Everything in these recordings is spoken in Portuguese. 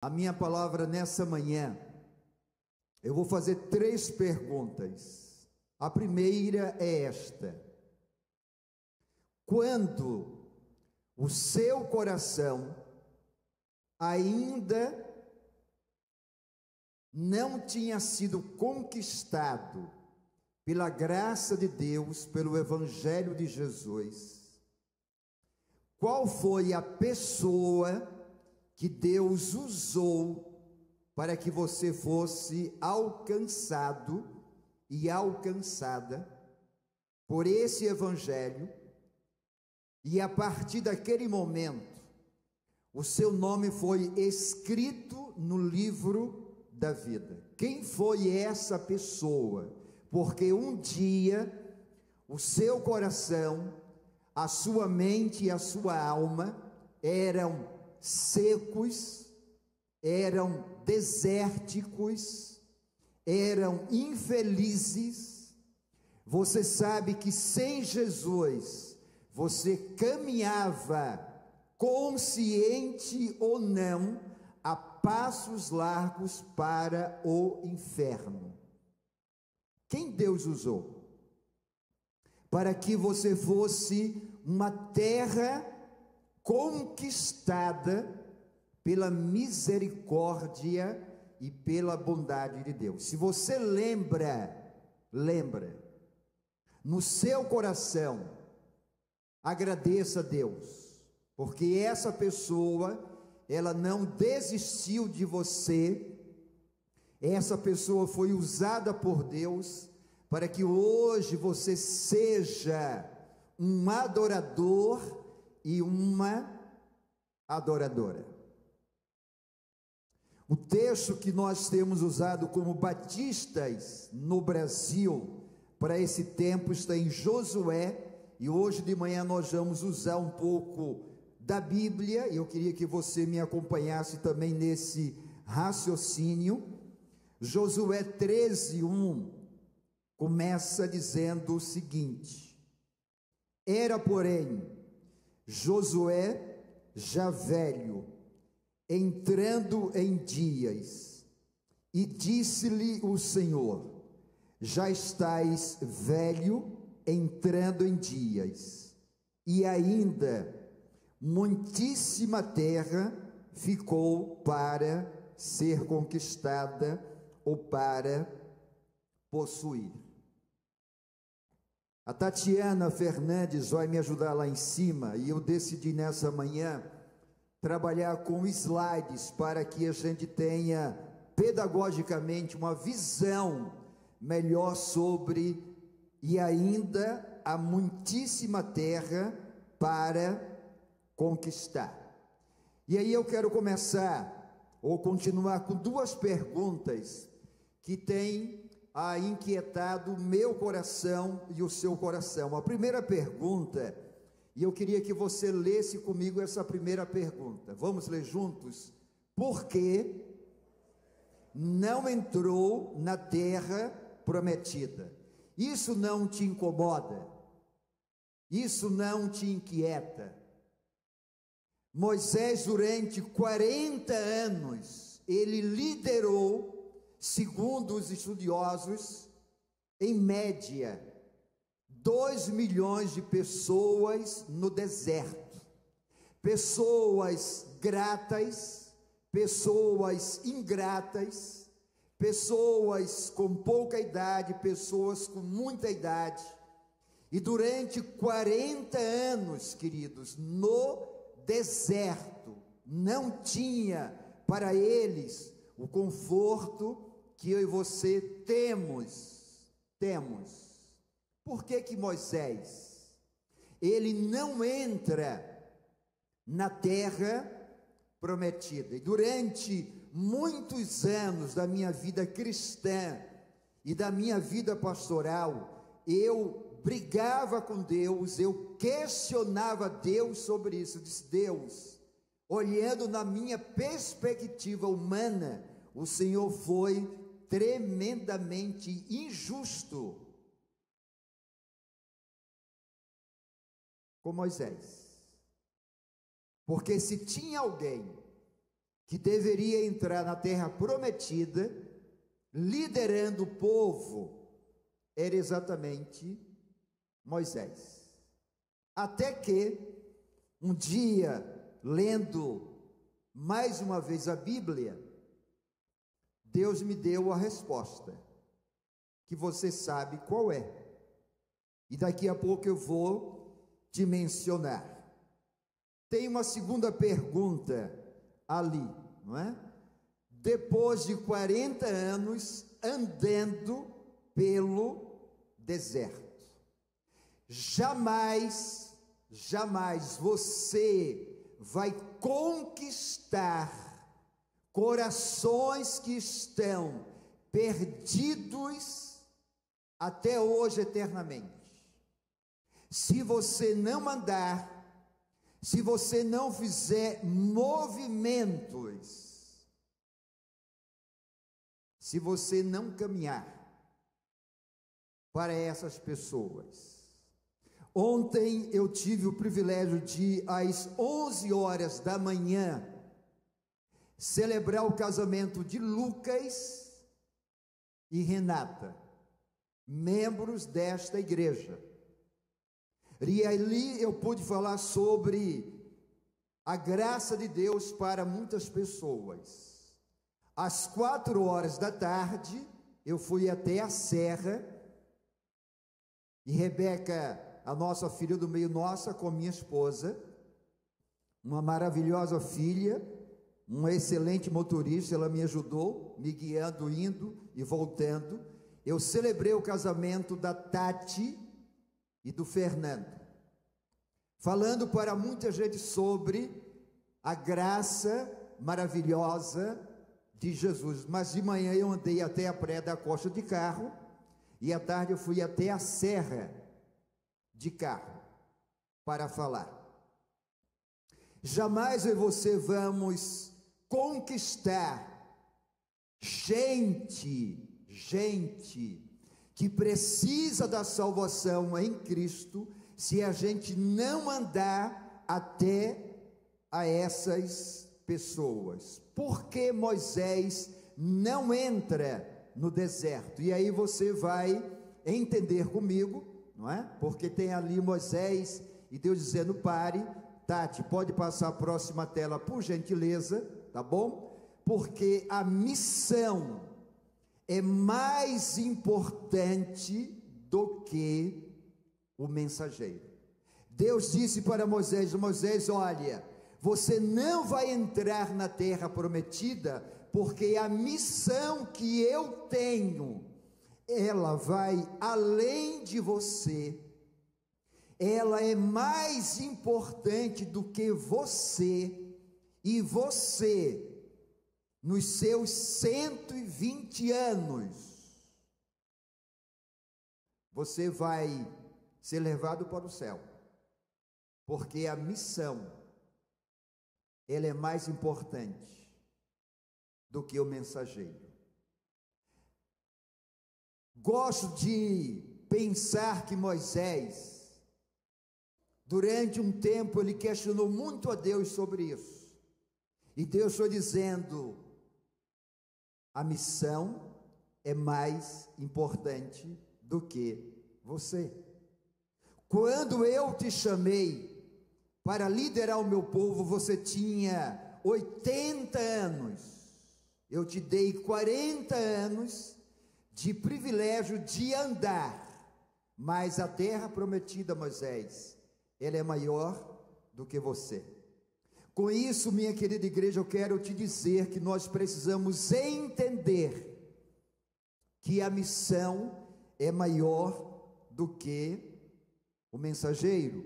A minha palavra nessa manhã, eu vou fazer 3 perguntas. A primeira é esta: quando o seu coração ainda não tinha sido conquistado pela graça de Deus, pelo Evangelho de Jesus, qual foi a pessoa que Deus usou para que você fosse alcançado e alcançada por esse Evangelho, e a partir daquele momento, o seu nome foi escrito no livro da vida? Quem foi essa pessoa? Porque um dia, o seu coração, a sua mente e a sua alma eram secos, eram desérticos, eram infelizes. Você sabe que sem Jesus, você caminhava, consciente ou não, a passos largos para o inferno. Quem Deus usou? Para que você fosse uma terra conquistada pela misericórdia e pela bondade de Deus. Se você lembra, no seu coração, agradeça a Deus, porque essa pessoa, ela não desistiu de você. Essa pessoa foi usada por Deus para que hoje você seja um adorador e uma adoradora. O texto que nós temos usado como batistas no Brasil para esse tempo está em Josué, e hoje de manhã nós vamos usar um pouco da Bíblia, e eu queria que você me acompanhasse também nesse raciocínio. Josué 13:1 começa dizendo o seguinte: era, porém, Josué já velho, entrando em dias, e disse-lhe o Senhor: já estás velho, entrando em dias, e ainda muitíssima terra ficou para ser conquistada ou para possuir. A Tatiana Fernandes vai me ajudar lá em cima, e eu decidi nessa manhã trabalhar com slides para que a gente tenha pedagogicamente uma visão melhor sobre e ainda a muitíssima terra para conquistar. E aí eu quero começar ou continuar com 2 perguntas que têm inquietado o meu coração e o seu coração. A primeira pergunta, e eu queria que você lesse comigo essa primeira pergunta. Vamos ler juntos? Por que não entrou na terra prometida? Isso não te incomoda? Isso não te inquieta? Moisés, durante 40 anos, ele liderou, segundo os estudiosos, em média, 2 milhões de pessoas no deserto. Pessoas gratas, pessoas ingratas, pessoas com pouca idade, pessoas com muita idade. E durante 40 anos, queridos, no deserto, não tinha para eles o conforto que eu e você temos. Por que Moisés, ele não entra na terra prometida? E durante muitos anos da minha vida cristã e da minha vida pastoral, eu brigava com Deus, eu questionava Deus sobre isso. Eu disse: Deus, olhando na minha perspectiva humana, o Senhor foi tremendamente injusto com Moisés. Porque se tinha alguém que deveria entrar na terra prometida, liderando o povo, era exatamente Moisés. Até que, um dia, lendo mais uma vez a Bíblia, Deus me deu a resposta, que você sabe qual é. E daqui a pouco eu vou te mencionar. Tem uma segunda pergunta ali, não é? Depois de 40 anos andando pelo deserto, jamais você vai conquistar corações que estão perdidos até hoje eternamente. Se você não andar, se você não fizer movimentos, se você não caminhar para essas pessoas. Ontem eu tive o privilégio de, às 11 horas da manhã, celebrar o casamento de Lucas e Renata, membros desta igreja. E ali eu pude falar sobre a graça de Deus para muitas pessoas. Às 4 horas da tarde, eu fui até a serra, e Rebeca, a nossa filha do meio, nossa, com minha esposa, uma maravilhosa filha, uma excelente motorista, ela me ajudou, me guiando, indo e voltando. Eu celebrei o casamento da Tati e do Fernando, falando para muita gente sobre a graça maravilhosa de Jesus. Mas de manhã eu andei até a Praia da Costa de carro, e à tarde eu fui até a serra de carro para falar. Jamais eu e você vamos conquistar gente que precisa da salvação em Cristo, se a gente não andar até a essas pessoas. Por que Moisés não entra no deserto? E aí você vai entender comigo, não é? Porque tem ali Moisés e Deus dizendo: pare. Tati, pode passar a próxima tela, por gentileza, tá bom? Porque a missão é mais importante do que o mensageiro. Deus disse para Moisés: Moisés, olha, você não vai entrar na terra prometida, porque a missão que eu tenho, ela vai além de você. Ela é mais importante do que você, e você, nos seus 120 anos, você vai ser levado para o céu, porque a missão, ela é mais importante do que o mensageiro. Gosto de pensar que Moisés, durante um tempo, ele questionou muito a Deus sobre isso. E Deus foi dizendo: a missão é mais importante do que você. Quando eu te chamei para liderar o meu povo, você tinha 80 anos. Eu te dei 40 anos de privilégio de andar. Mas a terra prometida, Moisés, ela é maior do que você. Com isso, minha querida igreja, eu quero te dizer que nós precisamos entender que a missão é maior do que o mensageiro.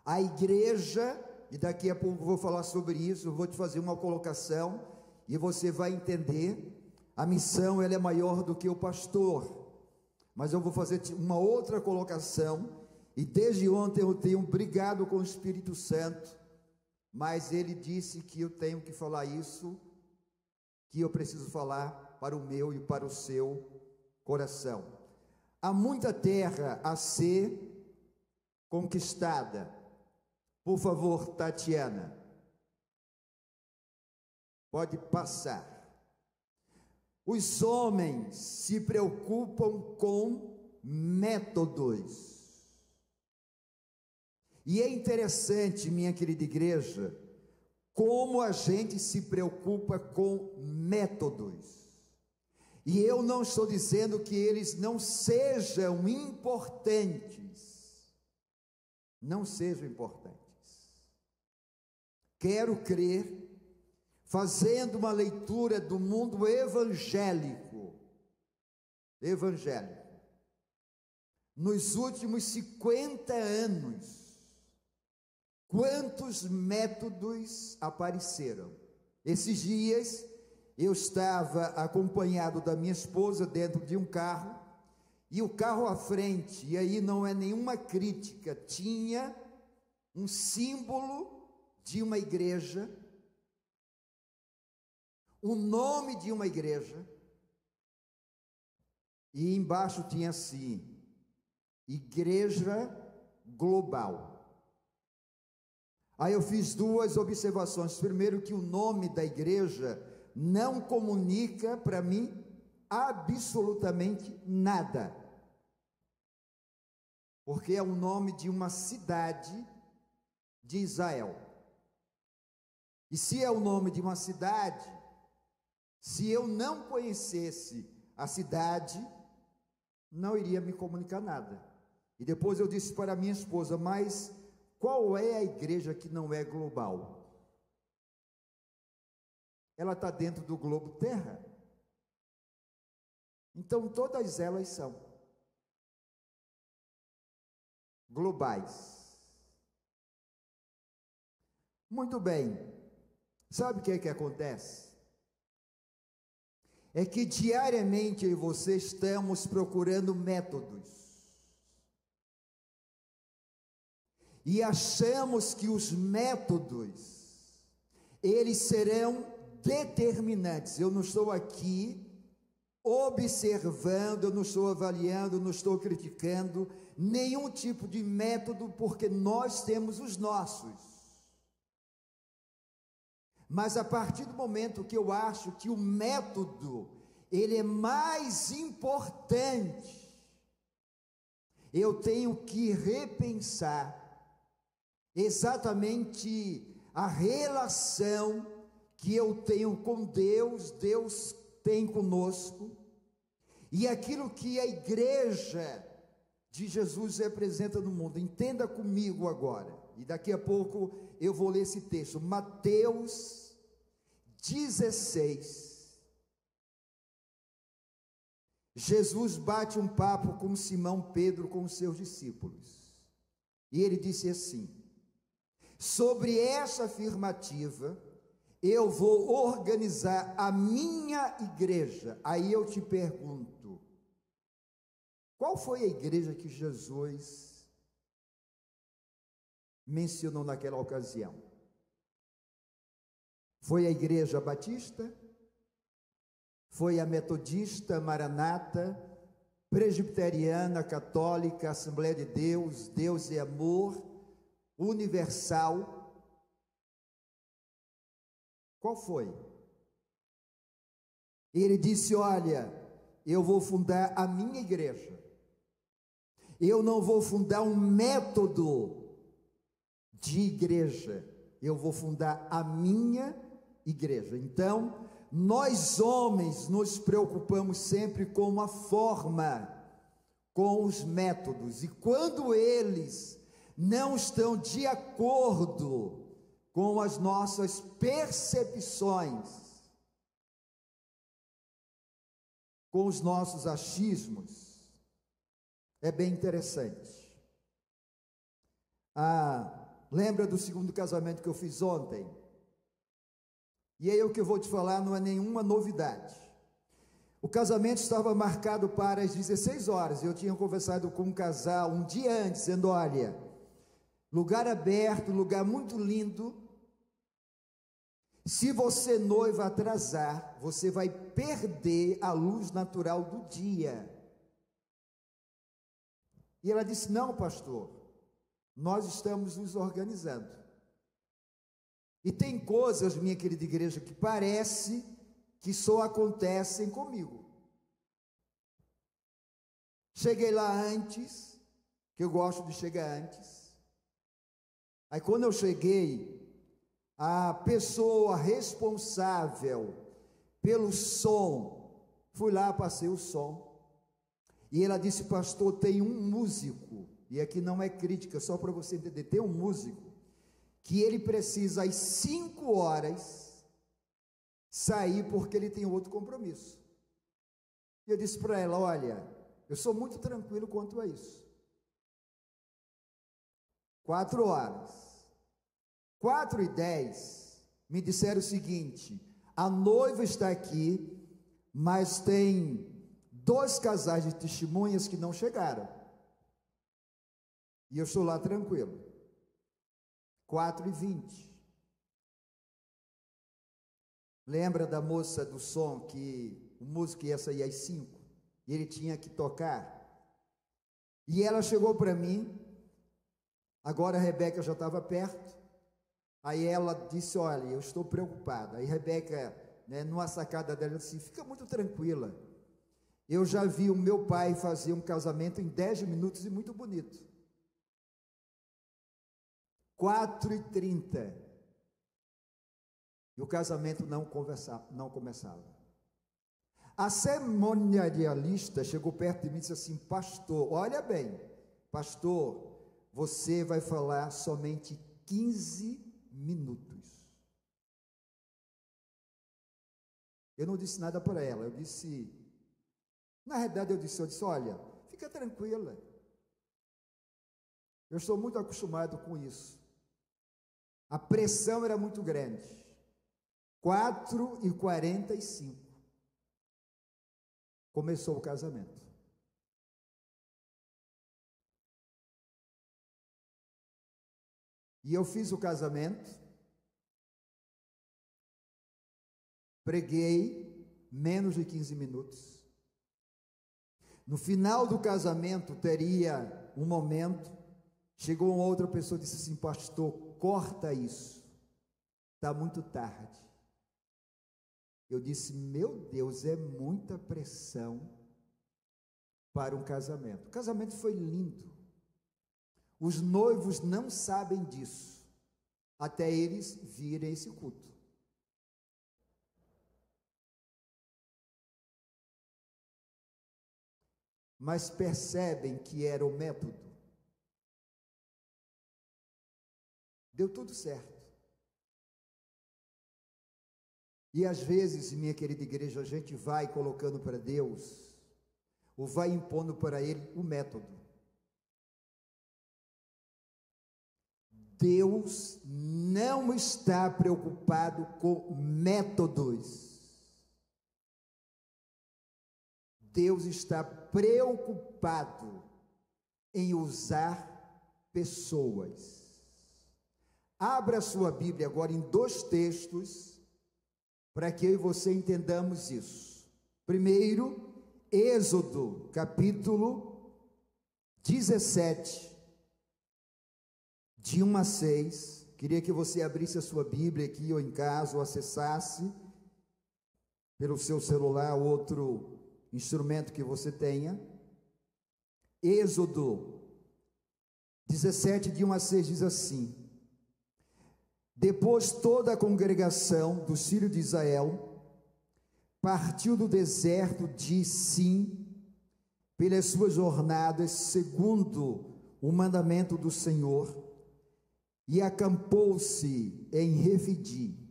A igreja, e daqui a pouco eu vou falar sobre isso, eu vou te fazer uma colocação, e você vai entender, a missão ela é maior do que o pastor. Mas eu vou fazer uma outra colocação. E desde ontem eu tenho brigado com o Espírito Santo, mas ele disse que eu tenho que falar isso, que eu preciso falar para o meu e para o seu coração. Há muita terra a ser conquistada. Por favor, Tatiana. Pode passar. Os homens se preocupam com métodos. E é interessante, minha querida igreja, como a gente se preocupa com métodos. E eu não estou dizendo que eles não sejam importantes. Não sejam importantes. Quero crer, fazendo uma leitura do mundo evangélico, nos últimos 50 anos, quantos métodos apareceram? Esses dias, eu estava acompanhado da minha esposa dentro de um carro, e o carro à frente, e aí não é nenhuma crítica, tinha um símbolo de uma igreja, o nome de uma igreja, e embaixo tinha assim, Igreja Global. Aí eu fiz duas observações. Primeiro, que o nome da igreja não comunica para mim absolutamente nada, porque é o nome de uma cidade de Israel. E se é o nome de uma cidade, se eu não conhecesse a cidade, não iria me comunicar nada. E depois eu disse para minha esposa, mas qual é a igreja que não é global? Ela está dentro do globo Terra. Então todas elas são globais. Muito bem. Sabe o que é que acontece? É que diariamente eu e você estamos procurando métodos. E achamos que os métodos, eles serão determinantes. Eu não estou aqui observando, eu não estou avaliando, eu não estou criticando nenhum tipo de método, porque nós temos os nossos. Mas a partir do momento que eu acho que o método, ele é mais importante, eu tenho que repensar exatamente a relação que eu tenho com Deus, Deus tem conosco, e aquilo que a igreja de Jesus representa no mundo. Entenda comigo agora, e daqui a pouco eu vou ler esse texto, Mateus 16. Jesus bate um papo com Simão Pedro, com os seus discípulos, e ele disse assim: sobre essa afirmativa, eu vou organizar a minha igreja. Aí eu te pergunto, qual foi a igreja que Jesus mencionou naquela ocasião? Foi a igreja batista? Foi a metodista, maranata, presbiteriana, católica, Assembleia de Deus, Deus é amor, universal? Qual foi? Ele disse: olha, eu vou fundar a minha igreja, eu não vou fundar um método de igreja, eu vou fundar a minha igreja. Então, nós homens nos preocupamos sempre com a forma, com os métodos, e quando eles não estão de acordo com as nossas percepções, com os nossos achismos, é bem interessante. Lembra do segundo casamento que eu fiz ontem? E aí o que eu vou te falar não é nenhuma novidade. O casamento estava marcado para as 16 horas. Eu tinha conversado com um casal um dia antes, dizendo: olha, lugar aberto, lugar muito lindo. Se você, noiva, atrasar, você vai perder a luz natural do dia. E ela disse: não, pastor, nós estamos nos organizando. E tem coisas, minha querida igreja, que parece que só acontecem comigo. Cheguei lá antes, que eu gosto de chegar antes. Aí quando eu cheguei, a pessoa responsável pelo som, fui lá, passei o som. E ela disse: pastor, tem um músico, e aqui não é crítica, só para você entender, tem um músico, que ele precisa às 5 horas sair, porque ele tem outro compromisso. E eu disse para ela: olha, eu sou muito tranquilo quanto a isso. 4 horas. 4h10, me disseram o seguinte: a noiva está aqui, mas tem 2 casais de testemunhas que não chegaram. E eu estou lá tranquilo. 4h20. Lembra da moça do som, que o músico ia sair às 5 e ele tinha que tocar? E ela chegou para mim, agora a Rebeca já estava perto, aí ela disse: olha, eu estou preocupada. Aí Rebeca, numa sacada dela, disse: fica muito tranquila, eu já vi o meu pai fazer um casamento em 10 minutos e muito bonito. 4h30, e o casamento não começava. A cerimonialista chegou perto de mim e disse assim: pastor, olha bem, pastor, você vai falar somente 15 minutos. Eu não disse nada para ela, eu disse, na realidade eu disse, olha, fica tranquila, eu estou muito acostumado com isso. A pressão era muito grande. 4h45 começou o casamento. E eu fiz o casamento, preguei menos de 15 minutos. No final do casamento teria um momento, chegou uma outra pessoa e disse assim: pastor, corta isso, está muito tarde. Eu disse: meu Deus, é muita pressão para um casamento. O casamento foi lindo. Os noivos não sabem disso, até eles virem esse culto. Mas percebem que era o método. Deu tudo certo. E às vezes, minha querida igreja, a gente vai colocando para Deus, ou vai impondo para Ele o método. Deus não está preocupado com métodos. Deus está preocupado em usar pessoas. Abra sua Bíblia agora em 2 textos, para que eu e você entendamos isso. Primeiro, Êxodo, capítulo 17, de 1 a 6. Queria que você abrisse a sua Bíblia aqui ou em casa, ou acessasse pelo seu celular, outro instrumento que você tenha. Êxodo 17, de 1 a 6, diz assim: depois toda a congregação dos filhos de Israel partiu do deserto de Sim pelas suas jornadas, segundo o mandamento do Senhor, e acampou-se em Refidim,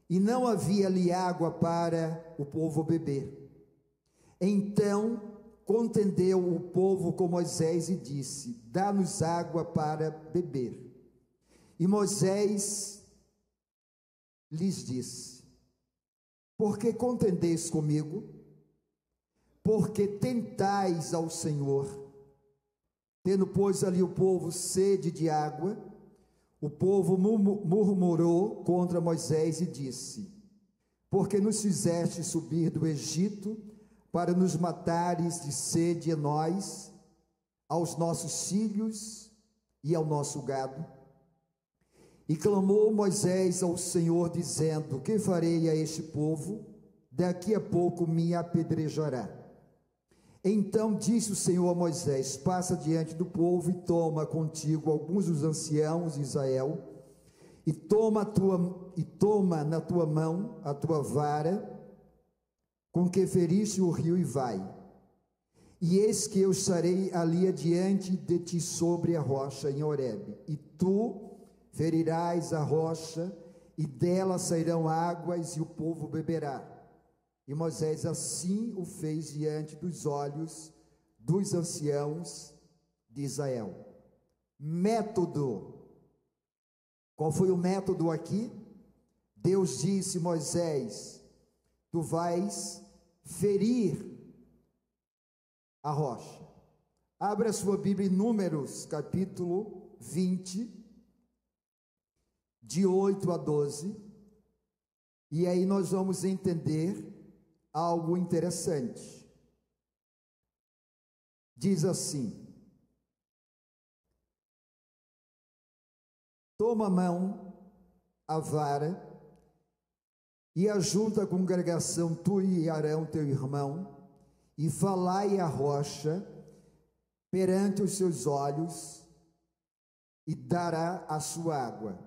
e não havia ali água para o povo beber. Então contendeu o povo com Moisés e disse: dá-nos água para beber. E Moisés lhes disse: por que contendeis comigo? Porque tentais ao Senhor. Tendo, pois, ali o povo sede de água, o povo murmurou contra Moisés e disse: porque nos fizeste subir do Egito para nos matares de sede a nós, aos nossos filhos e ao nosso gado? E clamou Moisés ao Senhor, dizendo: que farei a este povo? Daqui a pouco me apedrejará. Então disse o Senhor a Moisés: passa diante do povo e toma contigo alguns dos anciãos de Israel, e toma na tua mão a tua vara, com que feriste o rio, e vai. E eis que eu estarei ali adiante de ti sobre a rocha em Horebe, e tu ferirás a rocha, e dela sairão águas, e o povo beberá. E Moisés assim o fez diante dos olhos dos anciãos de Israel. Método. Qual foi o método aqui? Deus disse: Moisés, tu vais ferir a rocha. Abra a sua Bíblia em Números, capítulo 20, de 8 a 12, e aí nós vamos entender algo interessante. Diz assim: toma a mão a vara, e ajunta a congregação, tu e Arão teu irmão, e falai a rocha perante os seus olhos, e dará a sua água.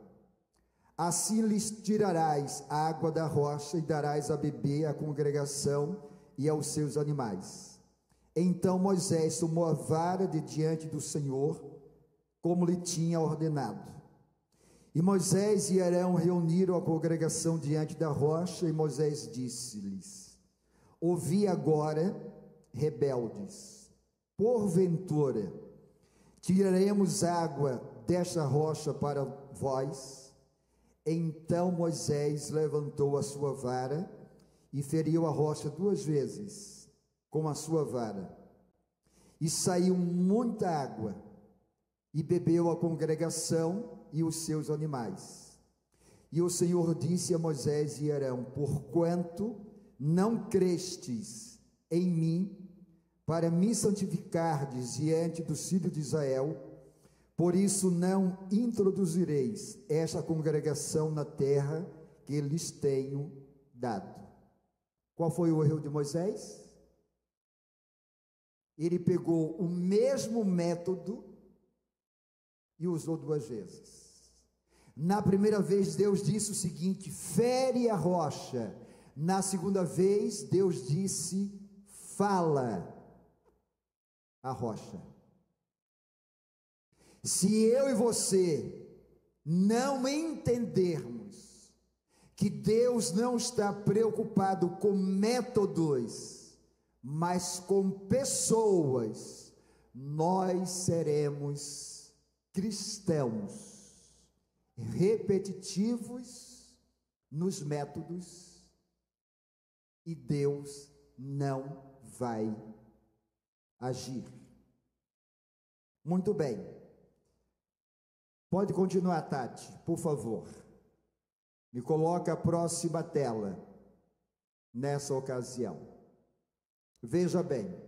Assim lhes tirarás a água da rocha, e darás a beber à congregação e aos seus animais. Então Moisés tomou a vara de diante do Senhor, como lhe tinha ordenado. E Moisés e Arão reuniram a congregação diante da rocha, e Moisés disse-lhes: ouvi agora, rebeldes, porventura tiraremos água desta rocha para vós? Então Moisés levantou a sua vara e feriu a rocha 2 vezes com a sua vara, e saiu muita água, e bebeu a congregação e os seus animais. E o Senhor disse a Moisés e Arão: porquanto não crestes em mim, para me santificardes diante dos filhos de Israel, por isso não introduzireis esta congregação na terra que lhes tenho dado. Qual foi o erro de Moisés? Ele pegou o mesmo método e usou 2 vezes. Na primeira vez Deus disse o seguinte: fere a rocha. Na segunda vez Deus disse: fala a rocha. Se eu e você não entendermos que Deus não está preocupado com métodos, mas com pessoas, nós seremos cristãos repetitivos nos métodos, e Deus não vai agir. Muito bem. Pode continuar, Tati, por favor. Me coloca a próxima tela nessa ocasião. Veja bem.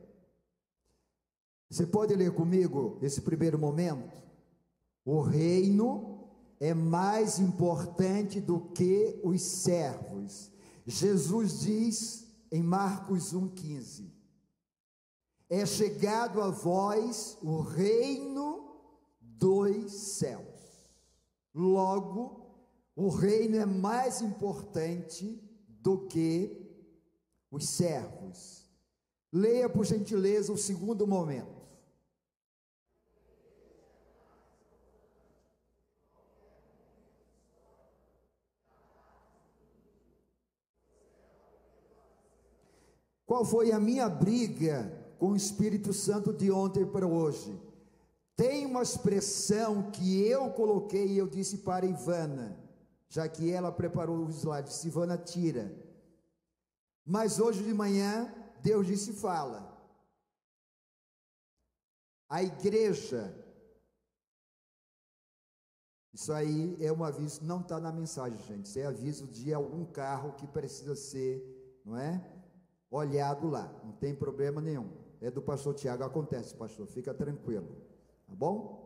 Você pode ler comigo esse primeiro momento? O reino é mais importante do que os servos. Jesus diz em Marcos 1,15: é chegado a vós o reino dos céus. Logo, o reino é mais importante do que os servos. Leia, por gentileza, o segundo momento. Qual foi a minha briga com o Espírito Santo de ontem para hoje? Tem uma expressão que eu coloquei e eu disse para Ivana, já que ela preparou o slide, disse: Ivana, tira. Mas hoje de manhã, Deus disse: fala. A igreja, isso aí é um aviso, não está na mensagem, gente, isso é aviso de algum carro que precisa ser, não é? Olhado lá, não tem problema nenhum. É do pastor Tiago, acontece, pastor, fica tranquilo. Tá bom?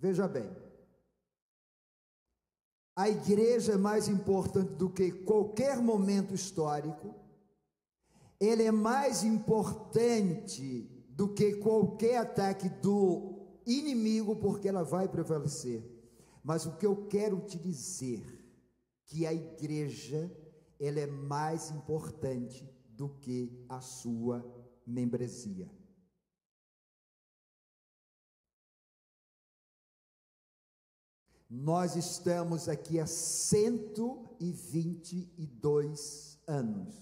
Veja bem, a igreja é mais importante do que qualquer momento histórico, ele é mais importante do que qualquer ataque do inimigo, porque ela vai prevalecer. Mas o que eu quero te dizer, que a igreja, ela é mais importante do que a sua membresia. Nós estamos aqui há 122 anos.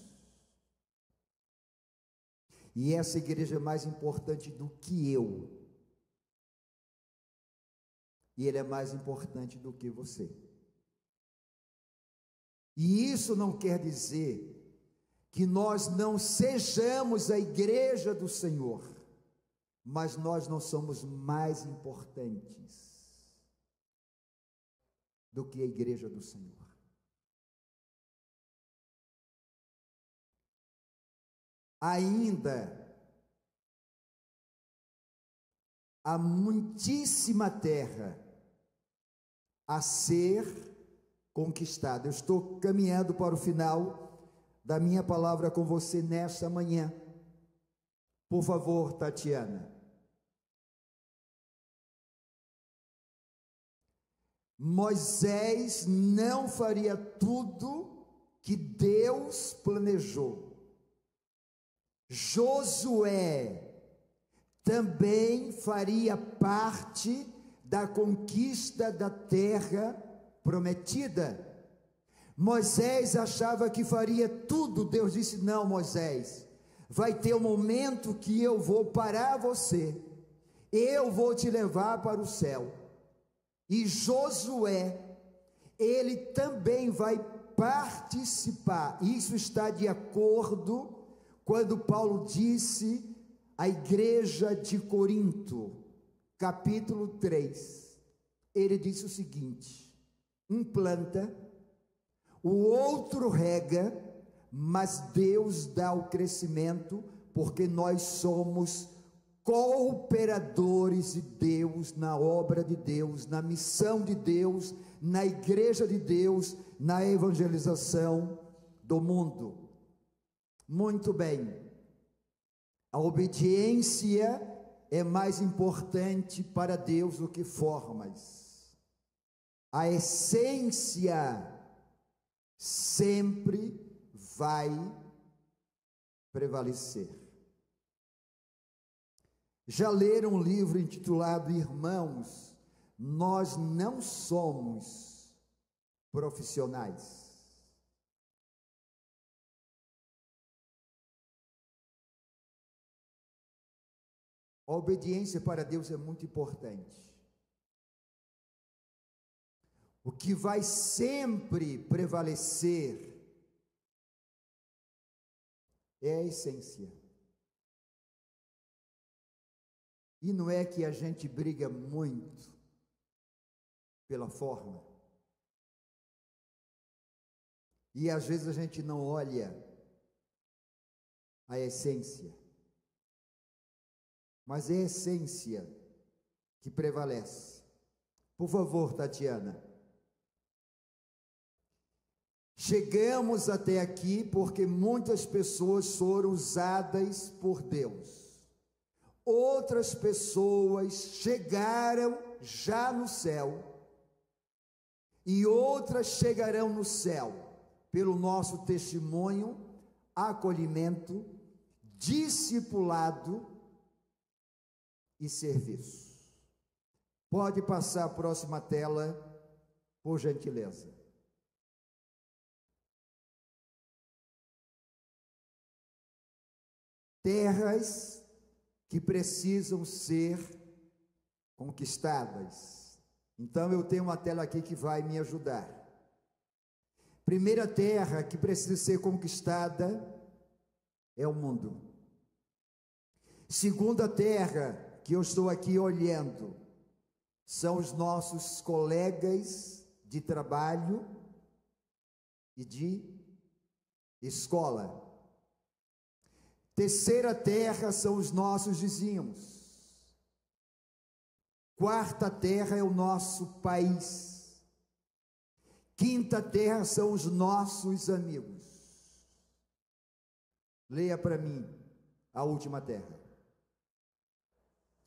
E essa igreja é mais importante do que eu. E ele é mais importante do que você. E isso não quer dizer que nós não sejamos a igreja do Senhor, mas nós não somos mais importantes do que a igreja do Senhor. Ainda há muitíssima terra a ser conquistada. Eu estou caminhando para o final da minha palavra com você nesta manhã. Por favor, Tatiana. Moisés não faria tudo que Deus planejou. Josué também faria parte da conquista da terra prometida. Moisés achava que faria tudo. Deus disse: não, Moisés, vai ter um momento que eu vou parar você, eu vou te levar para o céu. E Josué, ele também vai participar. Isso está de acordo quando Paulo disse à igreja de Corinto, capítulo 3, ele disse o seguinte: um planta, o outro rega, mas Deus dá o crescimento, porque nós somos cooperadores de Deus, na obra de Deus, na missão de Deus, na igreja de Deus, na evangelização do mundo. Muito bem, a obediência é mais importante para Deus do que formas. A essência sempre vai prevalecer. Já leram um livro intitulado Irmãos, Nós Não Somos Profissionais? A obediência para Deus é muito importante. O que vai sempre prevalecer é a essência. E não é que a gente briga muito pela forma. E às vezes a gente não olha a essência. Mas é a essência que prevalece. Por favor, Tatiana. Chegamos até aqui porque muitas pessoas foram usadas por Deus. Outras pessoas chegaram já no céu, e outras chegarão no céu pelo nosso testemunho, acolhimento, discipulado e serviço. Pode passar a próxima tela, por gentileza. Terras que precisam ser conquistadas. Então eu tenho uma tela aqui que vai me ajudar. Primeira terra que precisa ser conquistada é o mundo. Segunda terra que eu estou aqui olhando são os nossos colegas de trabalho e de escola. Terceira terra são os nossos vizinhos. Quarta terra é o nosso país. Quinta terra são os nossos amigos. Leia para mim a última terra.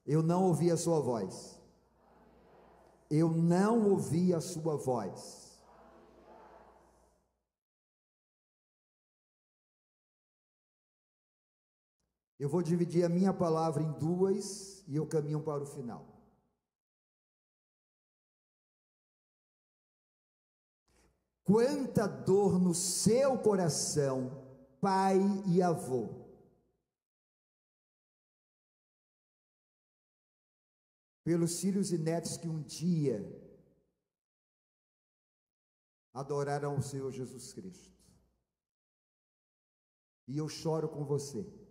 Eu não ouvi a sua voz. Eu não ouvi a sua voz. Eu vou dividir a minha palavra em duas e eu caminho para o final. Quanta dor no seu coração, pai e avô. Pelos filhos e netos que um dia adoraram o Senhor Jesus Cristo. E eu choro com você.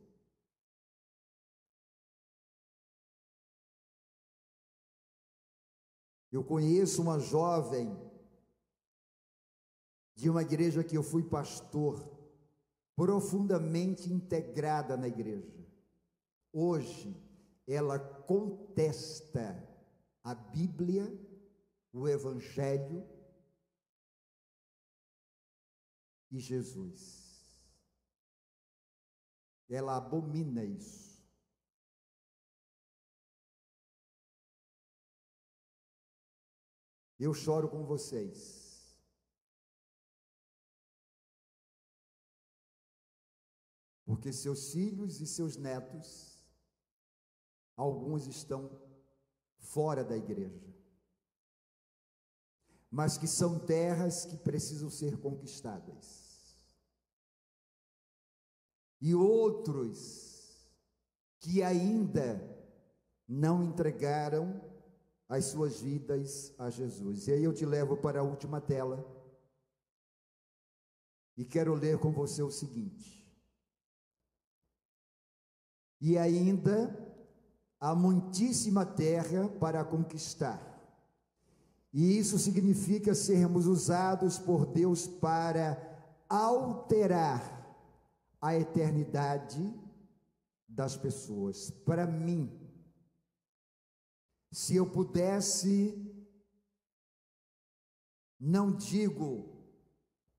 Eu conheço uma jovem de uma igreja que eu fui pastor, profundamente integrada na igreja. Hoje, ela contesta a Bíblia, o Evangelho e Jesus. Ela abomina isso. Eu choro com vocês. Porque seus filhos e seus netos, alguns estão fora da igreja, mas que são terras que precisam ser conquistadas. E outros que ainda não entregaram as suas vidas a Jesus. E aí eu te levo para a última tela e quero ler com você o seguinte: e ainda há muitíssima terra para conquistar, e isso significa sermos usados por Deus para alterar a eternidade das pessoas. Para mim, se eu pudesse, não digo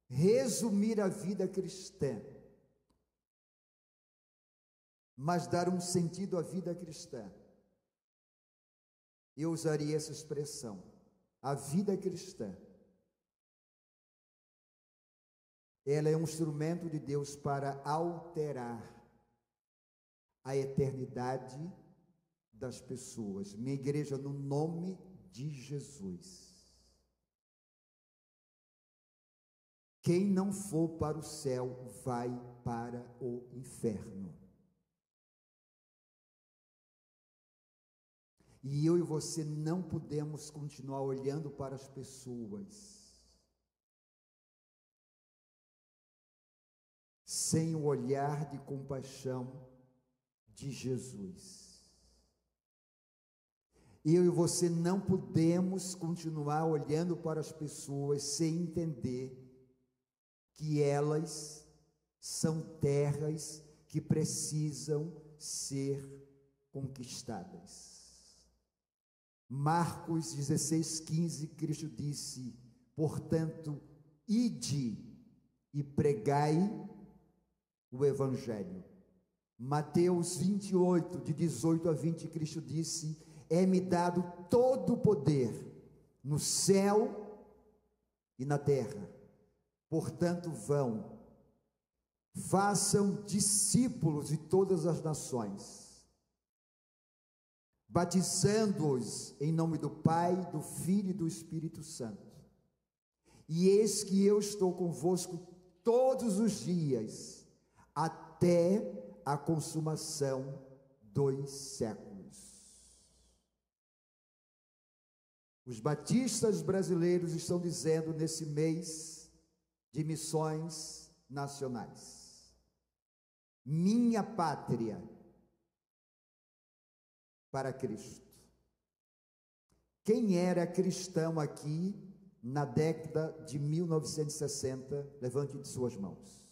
resumir a vida cristã, mas dar um sentido à vida cristã, eu usaria essa expressão: a vida cristã. Ela é um instrumento de Deus para alterar a eternidade das pessoas. Minha igreja, no nome de Jesus. Quem não for para o céu vai para o inferno. E eu e você não podemos continuar olhando para as pessoas sem o olhar de compaixão de Jesus. Eu e você não podemos continuar olhando para as pessoas sem entender que elas são terras que precisam ser conquistadas. Marcos 16:15, Cristo disse: portanto, ide e pregai o Evangelho. Mateus 28, de 18 a 20, Cristo disse: é-me dado todo o poder no céu e na terra. Portanto, vão, façam discípulos de todas as nações, batizando-os em nome do Pai, do Filho e do Espírito Santo. E eis que eu estou convosco todos os dias, até a consumação dos séculos. Os batistas brasileiros estão dizendo nesse mês de missões nacionais: minha pátria para Cristo. Quem era cristão aqui na década de 1960, levante de suas mãos.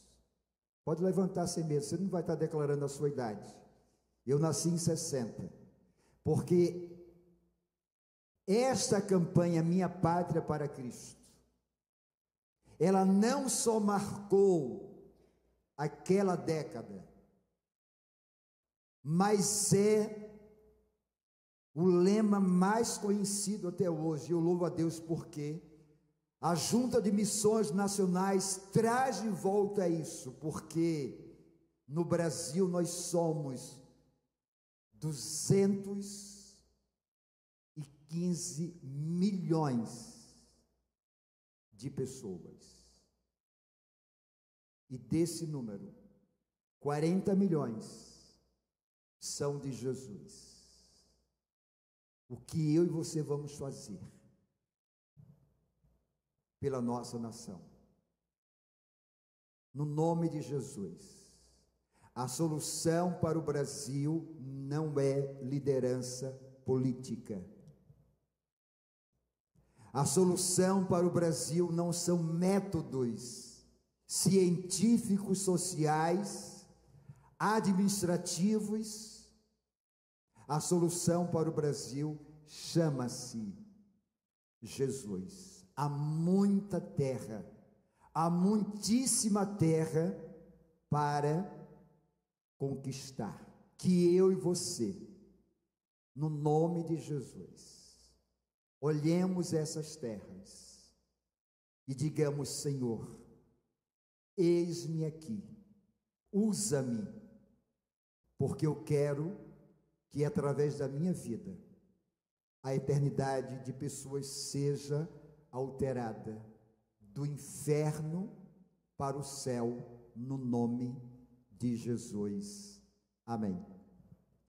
Pode levantar sem medo, você não vai estar declarando a sua idade. Eu nasci em 60, porque Esta campanha Minha Pátria para Cristo, ela não só marcou aquela década, mas é o lema mais conhecido até hoje. Eu louvo a Deus porque a Junta de Missões Nacionais traz de volta isso, porque no Brasil nós somos 215 milhões de pessoas. E desse número, 40 milhões são de Jesus. O que eu e você vamos fazer pela nossa nação? No nome de Jesus. A solução para o Brasil não é liderança política. A solução para o Brasil não são métodos científicos, sociais, administrativos. A solução para o Brasil chama-se Jesus. Há muita terra, há muitíssima terra para conquistar, que eu e você, no nome de Jesus, olhemos essas terras e digamos: Senhor, eis-me aqui, usa-me, porque eu quero que através da minha vida a eternidade de pessoas seja alterada do inferno para o céu, no nome de Jesus. Amém.